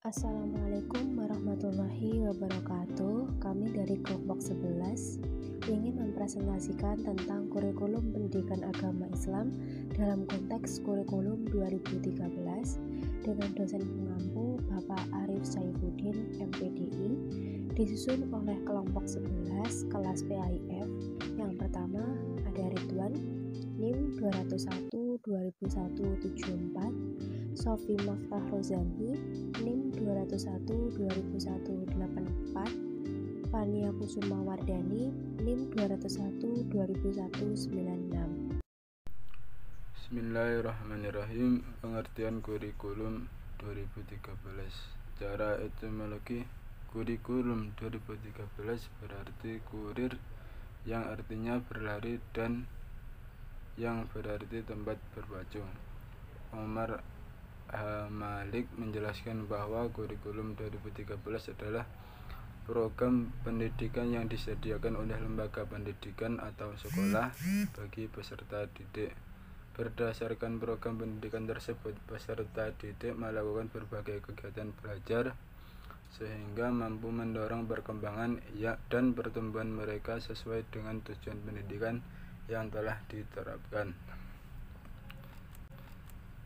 Assalamualaikum warahmatullahi wabarakatuh. Kami dari kelompok 11 ingin mempresentasikan tentang kurikulum pendidikan agama Islam dalam konteks kurikulum 2013 dengan dosen pengampu Bapak Arif Saifuddin MPDI, disusun oleh kelompok 11 kelas PAIF. Yang pertama ada Ridwan, NIM 201 200174, Sofi Maftah Rozani, NIM 201 200184, Fania Kusuma Wardani, NIM 201 200196. Bismillahirrahmanirrahim. Pengertian kurikulum 2013. Cara etimologi kurikulum 2013 berarti kurir, yang artinya berlari, dan yang berarti tempat berpacu. Omar H. Malik menjelaskan bahwa kurikulum 2013 adalah program pendidikan yang disediakan oleh lembaga pendidikan atau sekolah bagi peserta didik. Berdasarkan program pendidikan tersebut, peserta didik melakukan berbagai kegiatan belajar sehingga mampu mendorong perkembangan dan pertumbuhan mereka sesuai dengan tujuan pendidikan yang telah diterapkan.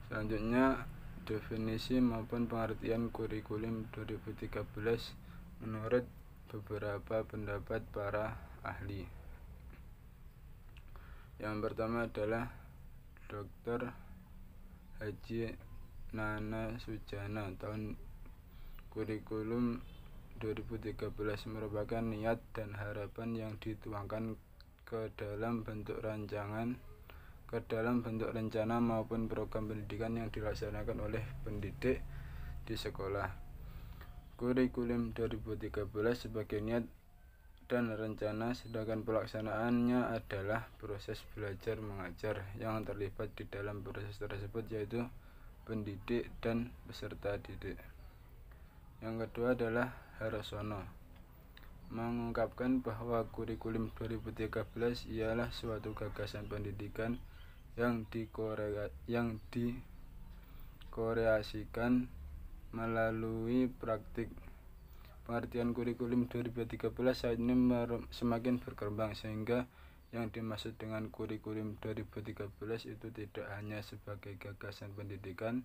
Selanjutnya, definisi maupun pengertian kurikulum 2013 menurut beberapa pendapat para ahli. Yang pertama adalah Dr. Haji Nana Sujana. Tahun kurikulum 2013 merupakan niat dan harapan yang dituangkan ke dalam bentuk rencana maupun program pendidikan yang dilaksanakan oleh pendidik di sekolah. Kurikulum 2013 sebagai niat dan rencana, sedangkan pelaksanaannya adalah proses belajar mengajar yang terlibat di dalam proses tersebut, yaitu pendidik dan peserta didik. Yang kedua adalah Harsono, mengungkapkan bahwa kurikulum 2013 ialah suatu gagasan pendidikan yang dikoreasikan melalui praktik. Pengertian kurikulum 2013 saat ini semakin berkembang, sehingga yang dimaksud dengan kurikulum 2013 itu tidak hanya sebagai gagasan pendidikan,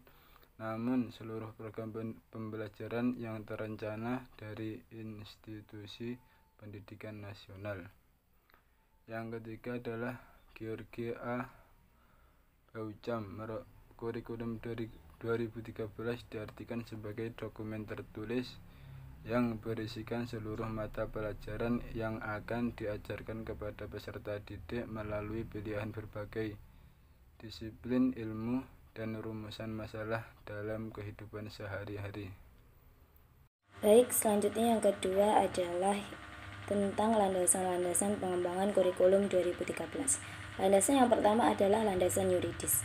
namun seluruh program pembelajaran yang terencana dari institusi pendidikan nasional. Yang ketiga adalah George A. Baucham. Kurikulum 2013 diartikan sebagai dokumen tertulis yang berisikan seluruh mata pelajaran yang akan diajarkan kepada peserta didik melalui pilihan berbagai disiplin ilmu dan rumusan masalah dalam kehidupan sehari-hari. Baik, selanjutnya yang kedua adalah tentang landasan-landasan pengembangan kurikulum 2013. Landasan yang pertama adalah landasan yuridis.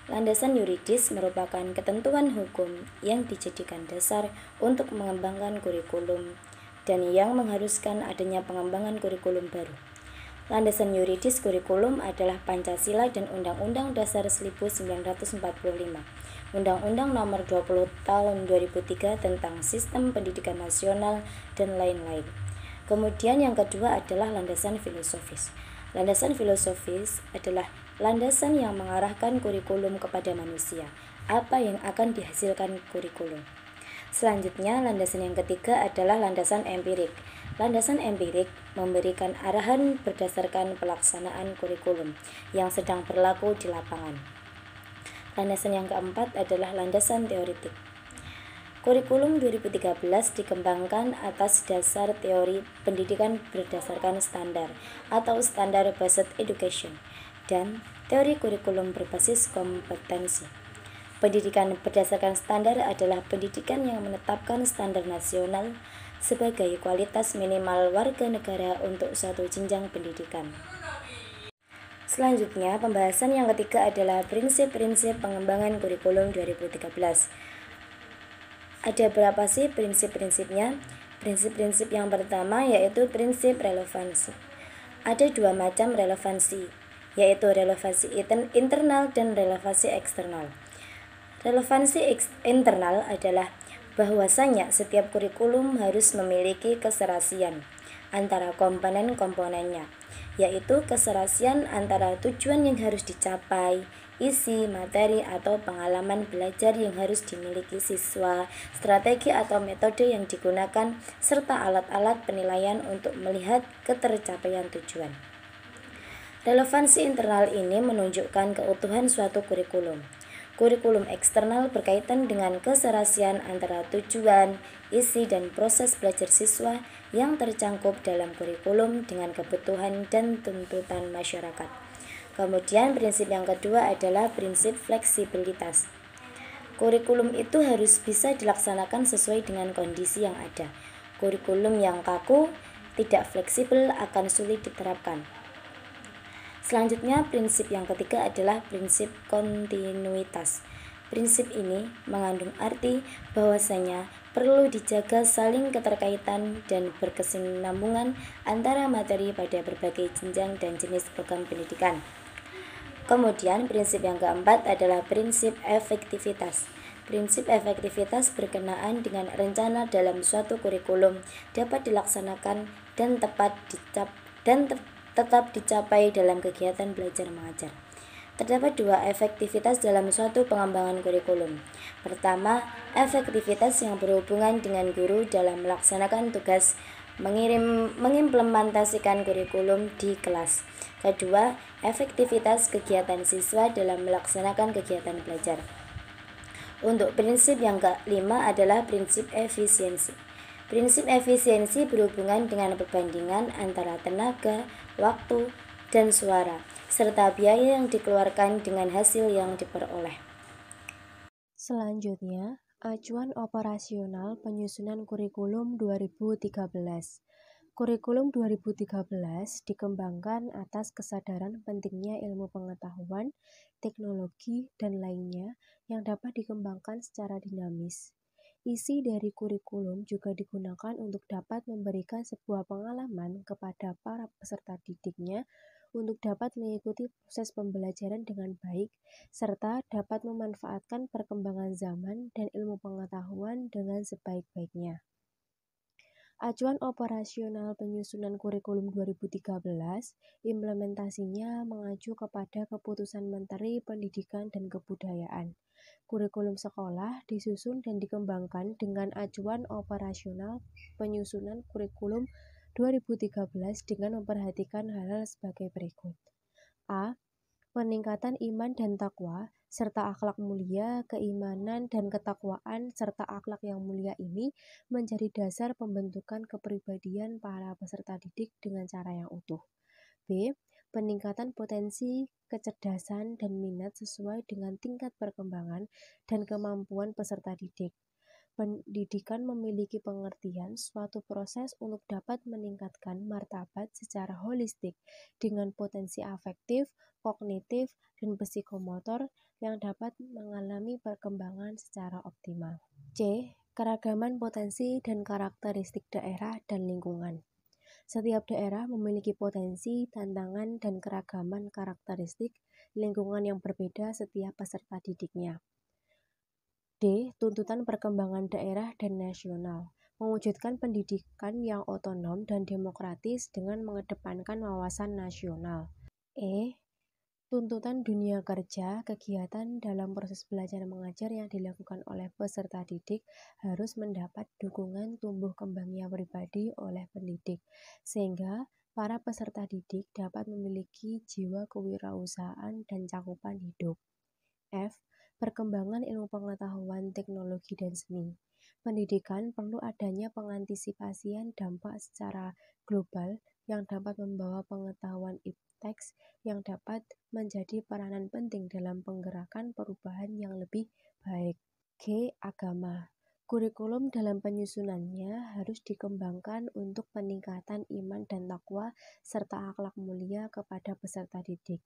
Landasan yuridis merupakan ketentuan hukum yang dijadikan dasar untuk mengembangkan kurikulum dan yang mengharuskan adanya pengembangan kurikulum baru. Landasan yuridis kurikulum adalah Pancasila dan Undang-Undang Dasar 1945, Undang-Undang Nomor 20 Tahun 2003 tentang Sistem Pendidikan Nasional, dan lain-lain. Kemudian yang kedua adalah landasan filosofis. Landasan filosofis adalah landasan yang mengarahkan kurikulum kepada manusia, apa yang akan dihasilkan kurikulum. Selanjutnya, landasan yang ketiga adalah landasan empirik. Landasan empirik memberikan arahan berdasarkan pelaksanaan kurikulum yang sedang berlaku di lapangan. Landasan yang keempat adalah landasan teoritik. Kurikulum 2013 dikembangkan atas dasar teori pendidikan berdasarkan standar atau standar-based education dan teori kurikulum berbasis kompetensi. Pendidikan berdasarkan standar adalah pendidikan yang menetapkan standar nasional sebagai kualitas minimal warga negara untuk suatu jenjang pendidikan. Selanjutnya, pembahasan yang ketiga adalah prinsip-prinsip pengembangan kurikulum 2013. Ada berapa sih prinsip-prinsipnya? Prinsip-prinsip yang pertama yaitu prinsip relevansi. Ada dua macam relevansi, yaitu relevansi internal dan relevansi eksternal. Relevansi internal adalah bahwasanya setiap kurikulum harus memiliki keserasian antara komponen-komponennya, yaitu keserasian antara tujuan yang harus dicapai, isi, materi atau pengalaman belajar yang harus dimiliki siswa, strategi atau metode yang digunakan, serta alat-alat penilaian untuk melihat ketercapaian tujuan. Relevansi internal ini menunjukkan keutuhan suatu kurikulum. Kurikulum eksternal berkaitan dengan keserasian antara tujuan, isi, dan proses belajar siswa yang tercangkup dalam kurikulum dengan kebutuhan dan tuntutan masyarakat. Kemudian prinsip yang kedua adalah prinsip fleksibilitas. Kurikulum itu harus bisa dilaksanakan sesuai dengan kondisi yang ada. Kurikulum yang kaku, tidak fleksibel akan sulit diterapkan. Selanjutnya, prinsip yang ketiga adalah prinsip kontinuitas. Prinsip ini mengandung arti bahwasanya perlu dijaga saling keterkaitan dan berkesinambungan antara materi pada berbagai jenjang dan jenis program pendidikan. Kemudian, prinsip yang keempat adalah prinsip efektivitas. Prinsip efektivitas berkenaan dengan rencana dalam suatu kurikulum dapat dilaksanakan dan tetap dicapai dalam kegiatan belajar mengajar. Terdapat dua efektivitas dalam suatu pengembangan kurikulum. Pertama, efektivitas yang berhubungan dengan guru dalam melaksanakan tugas mengimplementasikan kurikulum di kelas. Kedua, efektivitas kegiatan siswa dalam melaksanakan kegiatan belajar. Untuk prinsip yang kelima adalah prinsip efisiensi. Prinsip efisiensi berhubungan dengan perbandingan antara tenaga, waktu, dan suara, serta biaya yang dikeluarkan dengan hasil yang diperoleh. Selanjutnya, acuan operasional penyusunan kurikulum 2013. Kurikulum 2013 dikembangkan atas kesadaran pentingnya ilmu pengetahuan, teknologi, dan lainnya yang dapat dikembangkan secara dinamis. Isi dari kurikulum juga digunakan untuk dapat memberikan sebuah pengalaman kepada para peserta didiknya untuk dapat mengikuti proses pembelajaran dengan baik, serta dapat memanfaatkan perkembangan zaman dan ilmu pengetahuan dengan sebaik-baiknya. Acuan operasional penyusunan kurikulum 2013, implementasinya mengacu kepada keputusan Menteri Pendidikan dan Kebudayaan. Kurikulum sekolah disusun dan dikembangkan dengan acuan operasional penyusunan kurikulum 2013 dengan memperhatikan hal-hal sebagai berikut. A. Peningkatan iman dan takwa, serta akhlak mulia, keimanan dan ketakwaan, serta akhlak yang mulia ini menjadi dasar pembentukan kepribadian para peserta didik dengan cara yang utuh. B. Peningkatan potensi, kecerdasan, dan minat sesuai dengan tingkat perkembangan dan kemampuan peserta didik. Pendidikan memiliki pengertian suatu proses untuk dapat meningkatkan martabat secara holistik dengan potensi afektif, kognitif, dan psikomotor yang dapat mengalami perkembangan secara optimal. C. Keragaman potensi dan karakteristik daerah dan lingkungan. Setiap daerah memiliki potensi, tantangan, dan keragaman karakteristik lingkungan yang berbeda setiap peserta didiknya. D. Tuntutan perkembangan daerah dan nasional, mewujudkan pendidikan yang otonom dan demokratis dengan mengedepankan wawasan nasional. E. Tuntutan dunia kerja, kegiatan dalam proses belajar mengajar yang dilakukan oleh peserta didik harus mendapat dukungan tumbuh kembangnya pribadi oleh pendidik, sehingga para peserta didik dapat memiliki jiwa kewirausahaan dan cakupan hidup. F. Perkembangan ilmu pengetahuan, teknologi, dan seni. Pendidikan perlu adanya pengantisipasian dampak secara global yang dapat membawa pengetahuan ipteks yang dapat menjadi peranan penting dalam penggerakan perubahan yang lebih baik. G. Agama. Kurikulum dalam penyusunannya harus dikembangkan untuk peningkatan iman dan takwa serta akhlak mulia kepada peserta didik.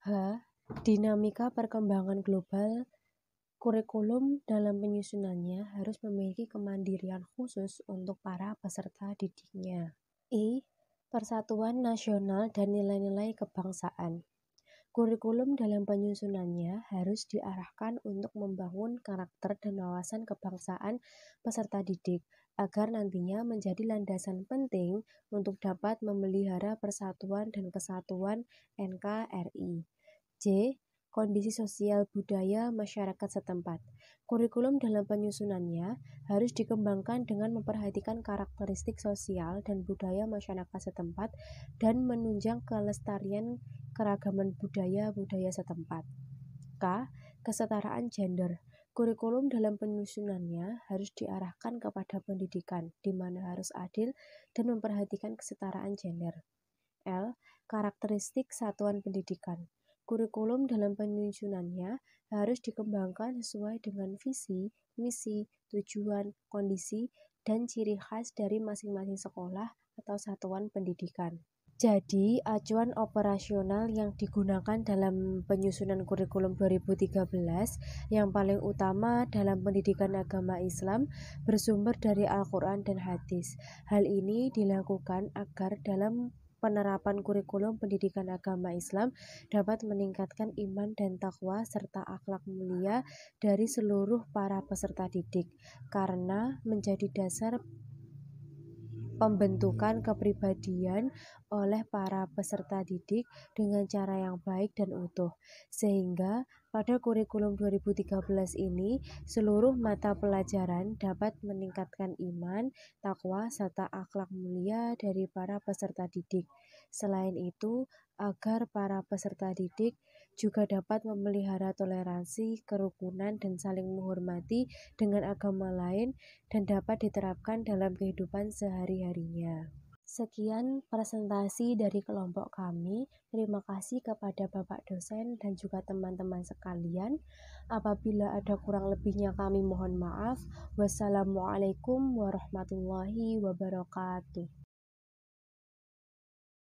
H. Dinamika perkembangan global. Kurikulum dalam penyusunannya harus memiliki kemandirian khusus untuk para peserta didiknya. I. Persatuan nasional dan nilai-nilai kebangsaan. Kurikulum dalam penyusunannya harus diarahkan untuk membangun karakter dan wawasan kebangsaan peserta didik, agar nantinya menjadi landasan penting untuk dapat memelihara persatuan dan kesatuan NKRI. J. Kondisi sosial budaya masyarakat setempat. Kurikulum dalam penyusunannya harus dikembangkan dengan memperhatikan karakteristik sosial dan budaya masyarakat setempat dan menunjang kelestarian keragaman budaya setempat. K. Kesetaraan gender. Kurikulum dalam penyusunannya harus diarahkan kepada pendidikan, di mana harus adil dan memperhatikan kesetaraan gender. L. Karakteristik satuan pendidikan. Kurikulum dalam penyusunannya harus dikembangkan sesuai dengan visi, misi, tujuan, kondisi, dan ciri khas dari masing-masing sekolah atau satuan pendidikan. Jadi, acuan operasional yang digunakan dalam penyusunan kurikulum 2013 yang paling utama dalam pendidikan agama Islam bersumber dari Al-Quran dan hadis. Hal ini dilakukan agar dalam penerapan kurikulum pendidikan agama Islam dapat meningkatkan iman dan takwa serta akhlak mulia dari seluruh para peserta didik, karena menjadi dasar pembentukan kepribadian oleh para peserta didik dengan cara yang baik dan utuh. Sehingga pada kurikulum 2013 ini seluruh mata pelajaran dapat meningkatkan iman, takwa, serta akhlak mulia dari para peserta didik. Selain itu, agar para peserta didik juga dapat memelihara toleransi, kerukunan, dan saling menghormati dengan agama lain dan dapat diterapkan dalam kehidupan sehari-harinya. Sekian presentasi dari kelompok kami. Terima kasih kepada Bapak dosen dan juga teman-teman sekalian. Apabila ada kurang lebihnya kami mohon maaf. Wassalamualaikum warahmatullahi wabarakatuh.